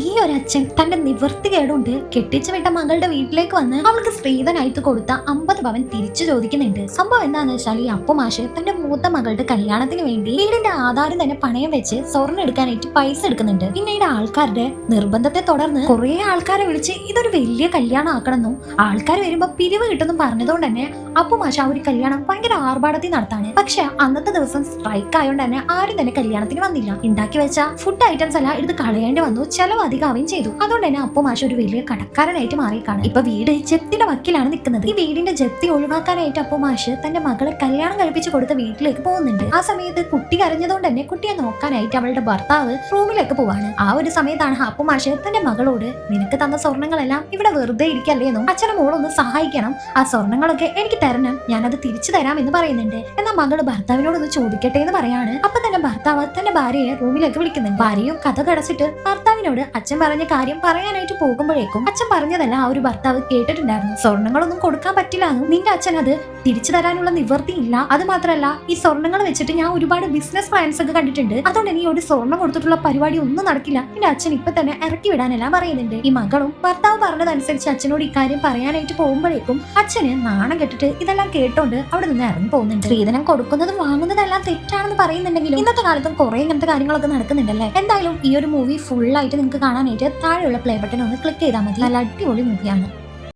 ഈ ഒരു അച്ഛൻ തന്റെ നിവൃത്തികേടുകൊണ്ട് കെട്ടിച്ചു വിട്ട മകളുടെ വീട്ടിലേക്ക് വന്ന് അവൾക്ക് സ്ത്രീധനായിട്ട് കൊടുത്ത 50 പവൻ തിരിച്ചു ചോദിക്കുന്നുണ്ട്. സംഭവം എന്താന്ന് വെച്ചാൽ ഈ അപ്പുമാഷ് തന്റെ മൂത്ത മകളുടെ കല്യാണത്തിന് വേണ്ടി വീടിന്റെ ആധാരം തന്നെ പണയം വെച്ച് സ്വർണ്ണം എടുക്കാനായിട്ട് പൈസ എടുക്കുന്നുണ്ട്. പിന്നീട് ആൾക്കാരുടെ നിർബന്ധത്തെ തുടർന്ന് കുറെ ആൾക്കാരെ വിളിച്ച് ഇതൊരു വലിയ കല്യാണം ആക്കണമെന്നും ആൾക്കാർ വരുമ്പോ പിരിവ് കിട്ടുമെന്നും പറഞ്ഞതുകൊണ്ട് തന്നെ അപ്പുമാഷ് ആ ഒരു കല്യാണം ഭയങ്കര ആർഭാടത്തിൽ നടത്താണ്. പക്ഷെ അന്നത്തെ ദിവസം സ്ട്രൈക്ക് ആയതുകൊണ്ട് തന്നെ ആരും തന്നെ കല്യാണത്തിന് വന്നില്ല. ഉണ്ടാക്കി വെച്ച ഫുഡ് ഐറ്റംസ് എല്ലാം എടുത്ത് കളയേണ്ടി വന്നു. ചെലവ് അധികമാവുകയും ചെയ്തു. അതുകൊണ്ട് തന്നെ അപ്പുമാഷ് ഒരു വലിയ കടക്കാരനായിട്ട് മാറിക്കാണ്. ഇപ്പൊ വീട് ജപ്തിയുടെ വക്കിലാണ് നിൽക്കുന്നത്. ഈ വീടിന്റെ ജപ്തി ഒഴിവാക്കാനായിട്ട് അപ്പുമാഷ് തന്റെ മകളെ കല്യാണം കഴിപ്പിച്ച് കൊടുത്ത വീട്ടിലേക്ക് പോകുന്നുണ്ട്. ആ സമയത്ത് കുട്ടി കരഞ്ഞതുകൊണ്ട് തന്നെ കുട്ടിയെ നോക്കാനായിട്ട് അവളുടെ ഭർത്താവ് റൂമിലേക്ക് പോവാണ്. ആ ഒരു സമയത്താണ് അപ്പുമാഷ് തന്റെ മകളോട് നിനക്ക് തന്ന സ്വർണ്ണങ്ങളെല്ലാം ഇവിടെ വെറുതെ ഇരിക്കല്ലേ എന്നും അച്ഛനെ മോളൊന്ന് സഹായിക്കണം, ആ സ്വർണ്ണങ്ങളൊക്കെ എനിക്ക് തരണം, ഞാനത് തിരിച്ചു തരാം എന്ന് പറയുന്നുണ്ട്. എന്നാൽ മകള് ഭർത്താവിനോടൊന്ന് ചോദിക്കട്ടെ എന്ന് പറയാണ്. അപ്പൊ തന്നെ ഭർത്താവ് തന്റെ ഭാര്യയെ റൂമിലേക്ക് വിളിക്കുന്നുണ്ട്. ഭാര്യയും കഥ കടച്ചിട്ട് ഭർത്താവിനോട് അച്ഛൻ പറഞ്ഞ കാര്യം പറയാനായിട്ട് പോകുമ്പോഴേക്കും അച്ഛൻ പറഞ്ഞതല്ല ആ ഒരു ഭർത്താവ് കേട്ടിട്ടുണ്ടായിരുന്നു. സ്വർണ്ണങ്ങളൊന്നും കൊടുക്കാൻ പറ്റില്ല എന്നും നിന്റെ അച്ഛൻ അത് തിരിച്ചു തരാനുള്ള നിവൃത്തിയില്ല, അത് മാത്രമല്ല ഈ സ്വർണ്ണങ്ങൾ വെച്ചിട്ട് ഞാൻ ഒരുപാട് ബിസിനസ് പ്ലാൻസ് ഒക്കെ കണ്ടിട്ടുണ്ട്, അതുകൊണ്ട് നീ ഒരു സ്വർണ്ണം കൊടുത്തിട്ടുള്ള പരിപാടി ഒന്നും നടക്കില്ല, നിന്റെ അച്ഛൻ ഇപ്പൊ തന്നെ ഇറക്കി വിടാനെല്ലാം പറയുന്നുണ്ട്. ഈ മകളും ഭർത്താവ് പറഞ്ഞതനുസരിച്ച് അച്ഛനോട് ഇക്കാര്യം പറയാനായിട്ട് പോകുമ്പോഴേക്കും അച്ഛന് നാണം കെട്ടിട്ട് ഇതെല്ലാം കേട്ടോണ്ട് അവിടെ നിന്ന് ഇറങ്ങി പോകുന്നുണ്ട്. സ്ത്രീധനം കൊടുക്കുന്നതും വാങ്ങുന്നതെല്ലാം തെറ്റാണെന്ന് പറയുന്നുണ്ടെങ്കിലും ഇന്നത്തെ കാലത്തും കുറെ ഇങ്ങനത്തെ കാര്യങ്ങളൊക്കെ നടക്കുന്നുണ്ടല്ലേ. എന്തായാലും ഈ ഒരു മൂവി ഫുൾ ആയിട്ട് നിങ്ങൾക്ക് കാണാനായിട്ട് താഴെയുള്ള പ്ലേ ബട്ടൺ ഒന്ന് ക്ലിക്ക് ചെയ്താൽ മതി. നല്ല അടിപൊളി മൂവിയാണ്.